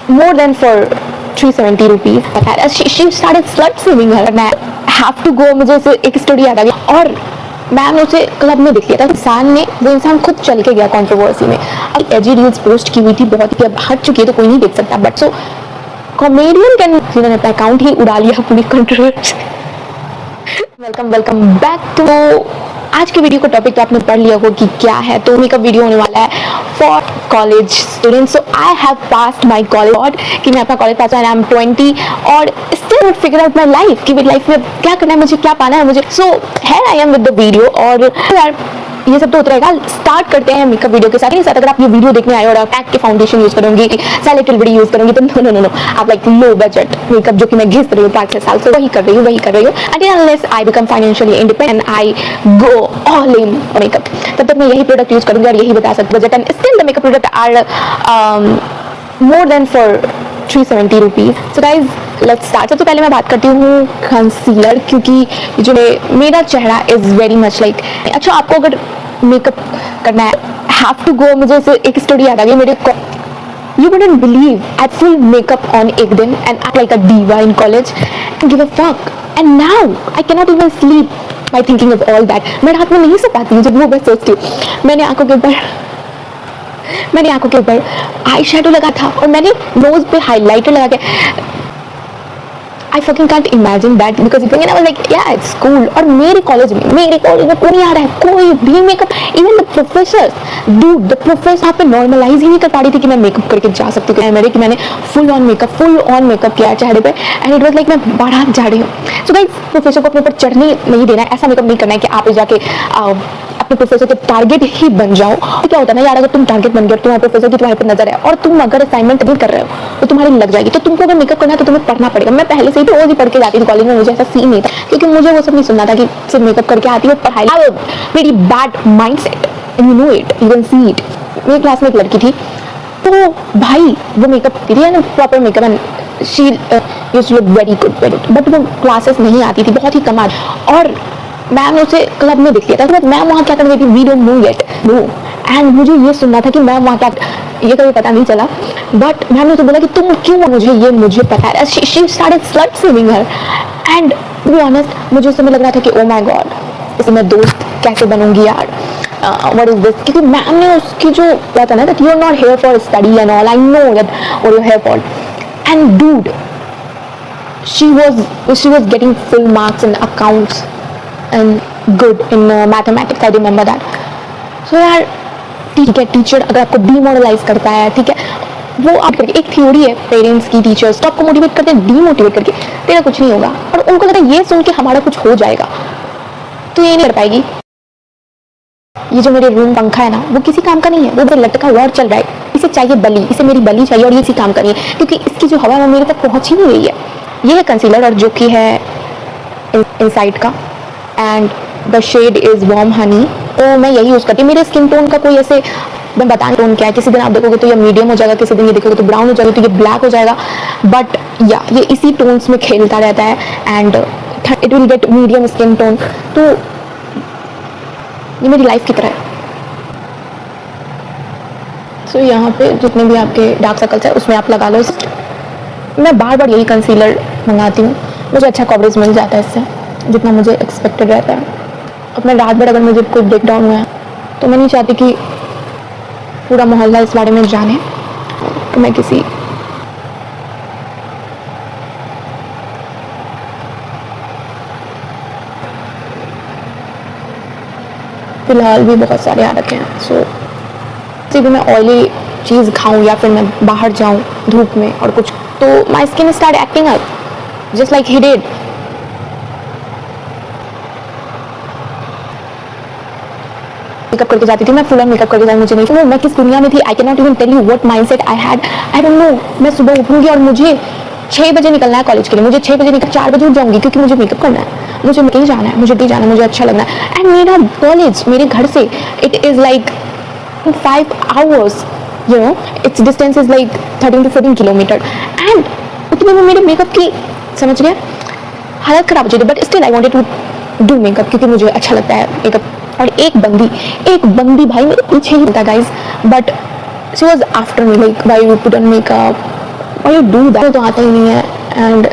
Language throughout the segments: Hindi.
more than for 370 rupees. She started slut shaming her and I have to go. मुझे उसे एक स्टोरी याद आ गई और मैम ने उसे क्लब में देख लिया था। इंसान ने वो इंसान खुद चल के गया कंट्रोवर्सी में। अब एजी रील्स पोस्ट की हुई थी बहुत ही, अब हट चुकी है तो कोई नहीं देख सकता, बट सो कॉमेडियन कैन, जिन्होंने अपना अकाउंट ही उड़ा लिया पूरी कंट्रोवर्सी। वेलकम बैक टू आज के वीडियो का टॉपिक तो आपने पढ़ लिया होगा कि क्या है, तो मेकअप वीडियो होने वाला है for college students. So I have passed my college और कि मैं अपना कॉलेज पास आई एम 20 और still not figure out my life कि मेरी लाइफ में क्या करना है, मुझे क्या पाना है मुझे। So here I am with the video और यार ये सब तो उतरेगा। स्टार्ट करते हैं मेकअप वीडियो के साथ। अगर आप ये वीडियो देखने आए और आप पैक के फाउंडेशन यूज करोगे, सैलिटल बड़ी यूज करोगे तो नो आप लाइक लो बजट मेकअप जो कि मैं घिस रही हूँ 5-6 साल से वही कर रही हूँ until unless I become financially independent I go all in makeup, तब तक मैं यही प्रोडक्ट यूज करूंगी और यही बता सकती हूँ budget. And still the makeup product are more than for 370 rupees. So guys, let's start. सबसे पहले मैं बात करती हूँ कंसीलर, क्योंकि जो मेरा चेहरा इज वेरी मच लाइक, अच्छा आपको अगर मेकअप करना है हैव टू गो, मुझे एक स्टोरी याद आ गई मेरे। You wouldn't believe I full makeup on एक दिन and act like a diva in college and give a fuck. And now I cannot even sleep by thinking of all that. मैं रात में नहीं सो पाती हूँ जब वो बस सोचती हूँ। मैंने आंखों के ऊपर आई शेडो लगा था और मैंने नोज पे हाइलाइटर लगा के I fucking can't imagine that because I was like yeah it's cool। और मेरे कॉलेज में कोई नहीं आ रहा है, कोई भी makeup, even the professor dude the professor यहाँ पे नॉर्मलाइज ही नहीं कर पा रही थी कि मैं मेकअप करके जा सकती हूँ कि मैंने फुल ऑन मेकअप किया चेहरे पे एंड इट वाज लाइक मैं बारात जा रही हूँ। सो गाइस प्रोफेसर को अपने ऊपर चढ़ने नहीं देना है, ऐसा मेकअप नहीं करना है कि आप जाके अपने प्रोफेसर के टारगेट ही बन जाओ। तो क्या होता है ना यार, अगर तुम टारगेट बन गए, तुम्हारे प्रोफेसर की तुम्हारे पर नजर है और तुम अगर असाइनमेंट नहीं कर रहे हो तो तुम्हारी लग जाएगी। तो तुमको अगर मेकअप करना है तो तुम्हें पढ़ना पड़ेगा। मैं पहले से ही रोज ही पढ़ के जाती थी कॉलेज में, मुझे ऐसा सीन नहीं था क्योंकि मुझे वो सब नहीं सुनना था कि सिर्फ मेकअप करके आती है पढ़ाई। Very bad mindset and you know it, you can see it. मेरी क्लास में एक लड़की थी तो भाई वो मेकअप की थी proper makeup and she used to look very good but वो क्लासेस नहीं आती थी, बहुत ही कम आती और मैम ने उसे क्लब में देख लिया था। तो मैम वहाँ क्या कर रही थी, we don't know yet no, and मुझे ये सुनना था कि मैम वहाँ क्या, ये कभी पता नहीं चला बट मैम ने तो बोला कि तुम क्यों, मुझे पता है। She started slut shaming her and to be honest मुझे उस समय लग रहा था कि ओ माय गॉड इसे मैं दोस्त कैसे बनूंगी यार, व्हाट इज दिस। क्योंकि मैम ने उसकी जो बात है ना that you are not here for study and all, I know that what you are here for and dude she was getting full marks in accounts and good in mathematics, I remember that। so यार ठीक है, टीचर अगर आपको डीमोरलाइज करता है ठीक है, वो आप करके एक थ्योरी है पेरेंट्स की, टीचर्स तो आपको मोटिवेट करते हैं, डीमोटिवेट करके तेरा कुछ नहीं होगा और उनको लगता है ये सुन के हमारा कुछ हो जाएगा तो ये नहीं कर पाएगी। ये जो मेरे रूम पंखा है ना वो किसी काम का नहीं है, वो लटका हुआ और चल रहा है, इसे चाहिए बली, इसे मेरी बली चाहिए और ये इसी काम का नहीं है क्योंकि इसकी जो हवा है वो मेरे तक पहुंच ही नहीं रही है। ये है कंसीलर और जो कि है इनसाइड का and the shade is warm honey. तो मैं यही यूज़ करती हूँ। मेरे स्किन टोन का कोई ऐसे मैं बताने टोन क्या है, किसी दिन आप देखोगे तो ये मीडियम हो जाएगा, किसी दिन ये देखोगे तो ब्राउन हो जाएगा, तो ये ब्लैक हो जाएगा, बट या ये इसी टोन्स में खेलता रहता है and it will get medium skin tone. तो ये मेरी लाइफ की तरह है। सो यहाँ पे जितने भी आपके डार्क सर्कल्स है उसमें आप लगा लो। मैं बार यही कंसीलर मंगाती हूँ, मुझे अच्छा कवरेज मिल जाता है इससे जितना मुझे एक्सपेक्टेड रहता है। अब मैं रात भर अगर मुझे कोई ब्रेक डाउन हुआ है तो मैं नहीं चाहती कि पूरा मोहल्ला इस बारे में जाने, तो मैं किसी फिलहाल भी बहुत सारे आ रखे हैं। सो किसी भी मैं ऑयली चीज़ खाऊं या फिर मैं बाहर जाऊं धूप में और कुछ तो my skin start acting up just like he did. Makeup करके जाती थी मैं, फुल ऑन मेकअप करके जाती, मुझे नहीं मैं किस दुनिया में थी। I can not even tell you what mindset I had, I don't know. मैं सुबह उठूंगी और मुझे 6 बजे निकलना है कॉलेज के लिए, मुझे 6 बजे निकल 4 बजे उठ जाऊंगी क्योंकि मुझे मेकअप करना है, मुझे कहीं जाना है, मुझे अच्छा लगना है। एंड मेरा कॉलेज मेरे घर से it is like 5 hours, you know, its distance is like 13 to 14 kilometre and उतने में मेरे मेकअप की समझ गया हालत खराब हो जाती, but still I wanted to do makeup क्योंकि मुझे अच्छा लगता है मेकअप। और एक बंदी भाई मेरे पीछे ही था guys, but she was after me like why you put on makeup, और यू डू दैट तो आता ही नहीं है, एंड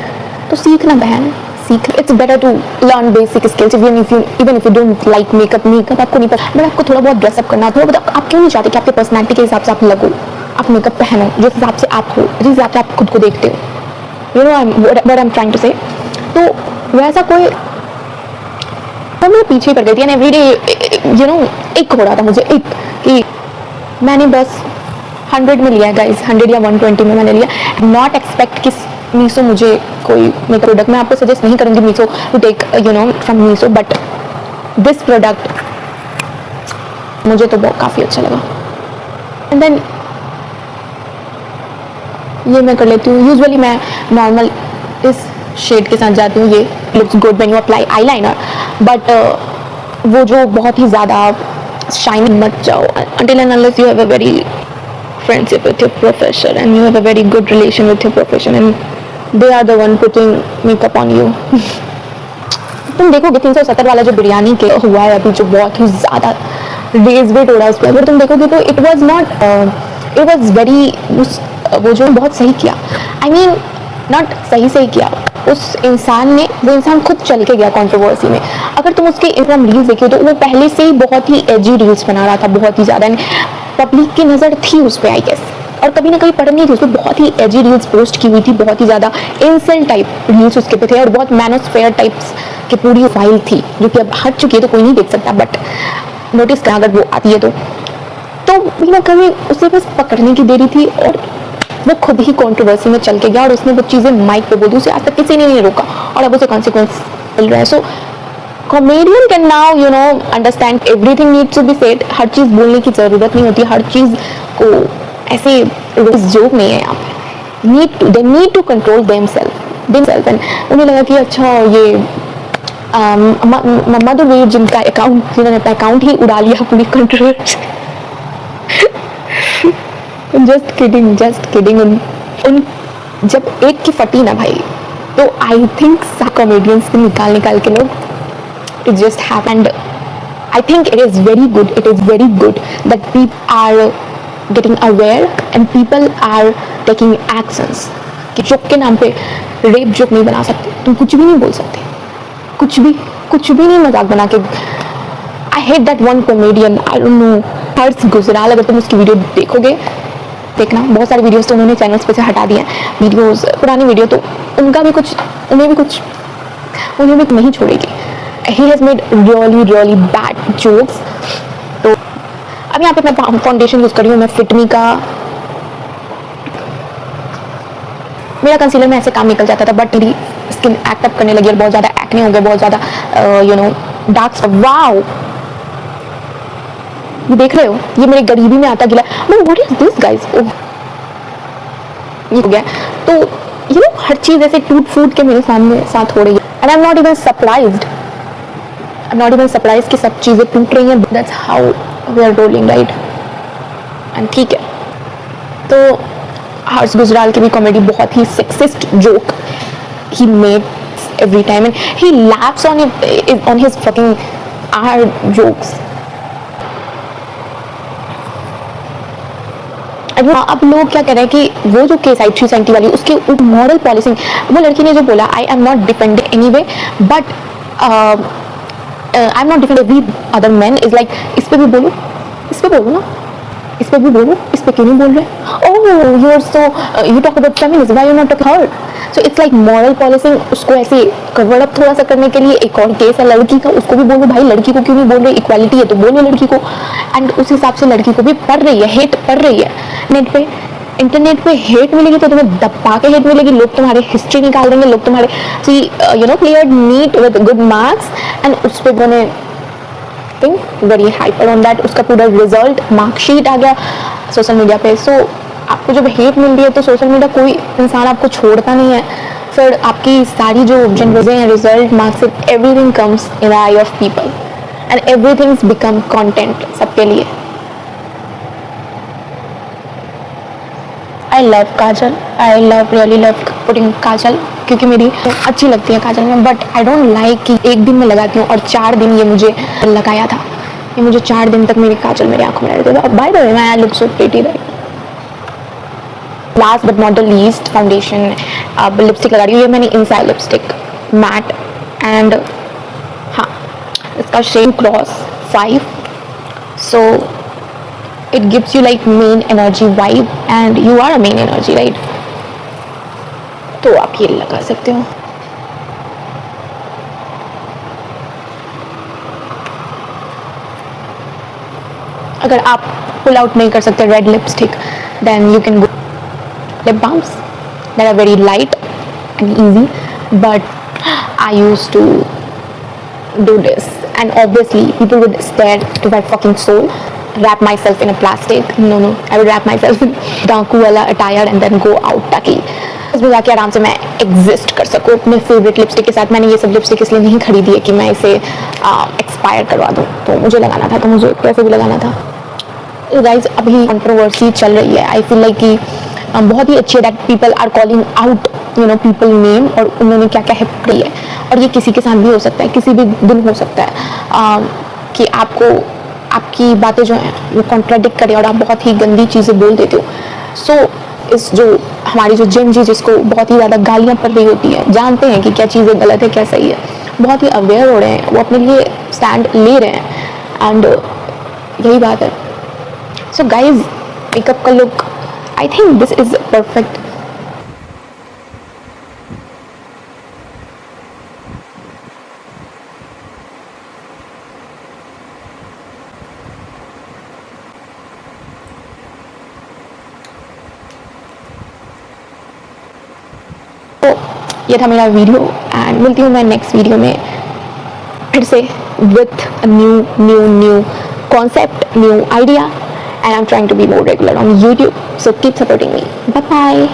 तो सीखना बहन, सीख। It's better to learn basic skills even if you don't like makeup आपको नहीं पता, बट आपको थोड़ा बहुत ड्रेसअप करना, थोड़ा बहुत आप क्यों नहीं चाहते कि आपके पर्सनैलिटी के हिसाब से आप लगो, आप मेकअप पहनो जिस हिसाब से आप हो, जिस हिसाब से आप खुद को देखते हो, you know what I am trying to say. तो वैसा कोई तो मैं पीछे पड़ गई थी, and every day you know एक हो रहा था मुझे, एक कि मैंने बस 100 में लिया है गाइस, 100 या 120 में मैंने लिया। नॉट एक्सपेक्ट कि मीशो मुझे कोई मेकअप प्रोडक्ट, मैं आपको सजेस्ट नहीं करूँगी Meesho to take you know from Meesho, but this product मुझे तो बहुत काफ़ी अच्छा लगा। एंड देन ये मैं कर लेती हूँ, यूजुअली मैं नॉर्मल इस शेड के साथ जाती हूँ, ये looks good when you apply eyeliner, but वो जो बहुत ही ज़्यादा शाइनिंग मत जाओ until and unless you have a very friendship with your professor and you have a very good relation with your profession and they are the one putting makeup on you. तुम देखोगे 370 वाला जो बिरयानी के हुआ है अभी, जो बहुत ही ज़्यादा रेज वेट हो रहा है उस पर, अगर तुम देखोगे तो इट वॉज वेरी, वो जो बहुत सही किया, आई मीन नॉट सही किया उस इंसान ने, वो इंसान खुद चल के गया कंट्रोवर्सी में। अगर तुम उसके इंस्टाग्राम रील्स देखिए तो वो पहले से ही बहुत ही एजी रील्स बना रहा था, बहुत ही ज़्यादा, पब्लिक की नज़र थी उस पर आई गेस, और कभी ना कभी पढ़ नहीं थी उस पर, बहुत ही एजी रील्स पोस्ट की हुई थी, बहुत ही ज़्यादा इंसल्ट टाइप रील्स उसके पे थे, और बहुत मैनोस्फेयर टाइप्स की पूरी फाइल थी जो कि अब हट चुकी है तो कोई नहीं देख सकता, बट नोटिस करें अगर वो आती है तो कभी ना कभी उसे बस पकड़ने की देरी थी, और वो खुद ही कंट्रोवर्सी में चल के गया और उसने वो चीज़ें माइक पे बोल दी, उसे आज तक किसी ने नहीं रोका और अब उसे कॉन्सिक्वेंस मिल रहा है। So comedian can now you know understand everything needs to be said, हर चीज़ बोलने की ज़रूरत नहीं होती, हर चीज़ को ऐसे जोक नहीं है यहाँ पे, they need to control themselves. And उन्हें लगा कि अच्छा ये मधुवीर जिनका अकाउंट, जिन्होंने अपना अकाउंट ही उड़ा लिया पूरी कंट्रोवर्सी, जस्ट किडिंग। उन जब एक की फटी ना भाई, तो आई थिंक कॉमेडियंस को निकाल के लोग it just happened. I think it is very good that people are getting aware and people are taking actions, कि जोक के नाम पे रेप जोक नहीं बना सकते, तुम कुछ भी नहीं बोल सकते, कुछ भी नहीं मजाक बना के। I hate that one comedian, I don't know, Harsh Gujral, अगर तुम उसकी वीडियो देखोगे, देखना बहुत सारी वीडियोस तो उन्होंने चैनल्स पे से हटा दिए हैं, वीडियोस पुरानी वीडियो, तो उनका भी कुछ उन्हें भी नहीं छोड़ेगी। He has made really bad jokes. तो अब यहाँ पे मैं फाउंडेशन यूज़ कर रही हूँ, मैं फिटमी का, मेरा कंसीलर में ऐसे काम निकल जाता था, बट मेरी स्किन एक्ट अप करने लगी और बहुत ज़्यादा एक्ने हो गया, बहुत ज़्यादा यू नो डार्क। वाओ, ये देख रहे हो, ये मेरे गरीबी में आता गिला, but what is this guys, oh ये हो गया। तो यू नो हर चीज़ ऐसे टूट फूट के मेरे सामने साथ हो रही है, and I am not even surprised कि सब चीज़ें टूट रही हैं, that's how we are rolling right. And ठीक है, तो हर्ष गुजराल की भी कॉमेडी बहुत ही sexist joke he makes every time and he laughs on his fucking our jokes. अब लोग क्या कह रहे हैं कि वो जो केस आई 370 वाली, उसके मॉरल पॉलिसिंग, वो लड़की ने जो बोला, आई am not defending anyway, but I am not defend every other man, is like इस पे भी बोलो ना, इस पे क्यों नहीं बोल रहे? Oh you are so you talk about feminism, why you not talk her? So it's like moral policing, उसको ऐसे कवर अप थोड़ा सा करने के लिए। एक और केस है लड़की का, उसको भी बोलो भाई, लड़की को क्यों नहीं बोल रहे? इक्वालिटी है तो बोलो लड़की को, एंड उस हिसाब से लड़की को भी पढ़ रही है, हेट पढ़ रही है। इंटरनेट पे हेट मिलेगी तो तुम्हें दबा के हेट मिलेगी, लोग तुम्हारे हिस्ट्री निकाल देंगे, लोग तुम्हारे you know clear NEET with good marks, and उस पर उन्होंने वेरी हाइपर ऑन दैट, उसका पूरा रिजल्ट मार्कशीट आ गया सोशल मीडिया पे। सो आपको जब हेट मिल रही है तो सोशल मीडिया, कोई इंसान आपको छोड़ता नहीं है, फिर आपकी सारी जो जनरेशन हैं, result, marks, everything comes in the eye of people and everything become content सबके लिए। I love kajal, I really love putting kajal, क्योंकि मेरी अच्छी लगती है काजल में, बट आई डोंट लाइक कि एक दिन में लगाती हूँ और 4 दिन ये मुझे लगाया था, ये मुझे 4 दिन तक मेरी काजल मेरी आंखों में रह रही थी। By the way, I look so pretty right, last but not the least foundation lipstick लगा रही हूँ. ये मैंने इनसाइड लिपस्टिक मैट एंड हाँ इसका shade cross 5. So it gives you like main energy vibe and you are a main energy, right? तो आप ये लगा सकते हो. अगर आप पुल आउट नहीं कर सकते red lipstick then you can go lip balms that are very light and easy, but I used to do this and obviously people would stare to my fucking soul. Wrap myself in a plastic. No, I would wrap myself in डाकू वाला attire and then go out ताकि इसमें जाके आराम से मैं एग्जिस्ट कर सकूँ अपने फेवरेट लिपस्टिक के साथ. मैंने ये सब लिपस्टिक इसलिए नहीं खरीदी है कि मैं इसे एक्सपायर करवा दूँ, तो मुझे लगाना था, तो मुझे पैसे भी लगाना था. गाइज अभी कंट्रोवर्सी चल रही है. आई फील लाइक कि बहुत ही अच्छी है that people are calling out people name और उन्होंने क्या क्या हिप करी है. और ये किसी के साथ भी हो सकता है, किसी भी दिन हो सकता है कि आपकी बातें जो हैं वो कॉन्ट्राडिक्ट करें और आप बहुत ही गंदी चीज़ें बोल देते हो. सो इस जो हमारी जो जेन जी जिसको बहुत ही ज़्यादा गालियाँ पड़ रही होती हैं, जानते हैं कि क्या चीज़ें गलत है क्या सही है, बहुत ही अवेयर हो रहे हैं, वो अपने लिए स्टैंड ले रहे हैं एंड यही बात है. सो गाइज मेकअप का look I think this is perfect. तो ये था मेरा वीडियो एंड मिलती हूँ मैं नेक्स्ट वीडियो में फिर से with new concept, new idea, and I am trying to be more regular on YouTube. So keep supporting me. Bye bye.